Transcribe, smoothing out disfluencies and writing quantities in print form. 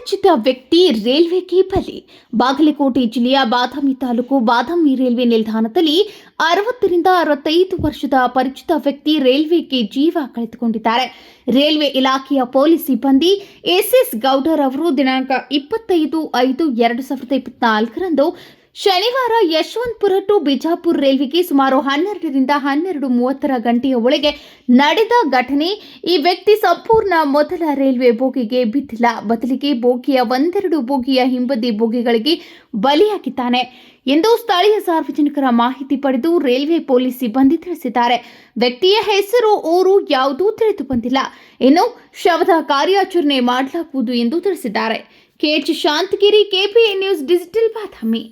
ಅಪರಿಚಿತ ವ್ಯಕ್ತಿ ರೈಲ್ವೆಗೆ ಬಲಿ. ಬಾಗಲಕೋಟೆ ಜಿಲ್ಲೆಯ ಬಾದಾಮಿ ತಾಲೂಕು ಬಾದಾಮಿ ರೈಲ್ವೆ ನಿಲ್ದಾಣದಲ್ಲಿ 60ರಿಂದ 65 ವರ್ಷದ ಅಪರಿಚಿತ ವ್ಯಕ್ತಿ ರೈಲ್ವೆಗೆ ಜೀವ ಕಳೆದುಕೊಂಡಿದ್ದಾರೆ. ರೈಲ್ವೆ ಇಲಾಖೆಯ ಪೊಲೀಸ್ ಸಿಬ್ಬಂದಿ ಎಸ್ಎಸ್ ಗೌಡರ್ ಅವರು ದಿನಾಂಕ 25/5/2024ರಂದು ಶನಿವಾರ ಯಶವಂತಪುರ ಟು ಬಿಜಾಪುರ ರೈಲ್ವೆಗೆ ಸುಮಾರು 12ರಿಂದ 12:30 ಗಂಟೆಯ ಒಳಗೆ ನಡೆದ ಘಟನೆ. ಈ ವ್ಯಕ್ತಿ ಸಂಪೂರ್ಣ ಮೊದಲ ರೈಲ್ವೆ ಬೋಗಿಗೆ ಬಿದ್ದಿಲ್ಲ, ಬದಲಿಗೆ ಬೋಗಿಯ ಒಂದೆರಡು ಬೋಗಿಯ ಹಿಂಬದಿ ಬೋಗಿಗಳಿಗೆ ಬಲಿಯಾಗಿದ್ದಾನೆ ಎಂದು ಸ್ಥಳೀಯ ಸಾರ್ವಜನಿಕರ ಮಾಹಿತಿ ಪಡೆದು ರೈಲ್ವೆ ಪೊಲೀಸ್ ಸಿಬ್ಬಂದಿ ತಿಳಿಸಿದ್ದಾರೆ. ವ್ಯಕ್ತಿಯ ಹೆಸರು, ಊರು ಯಾವುದೂ ತಿಳಿದು ಬಂದಿಲ್ಲ. ಇನ್ನು ಶವದ ಕಾರ್ಯಾಚರಣೆ ಮಾಡಲಾಗುವುದು ಎಂದು ತಿಳಿಸಿದ್ದಾರೆ. K H Shantagiri, KPN news digital ಬಾದಾಮಿ.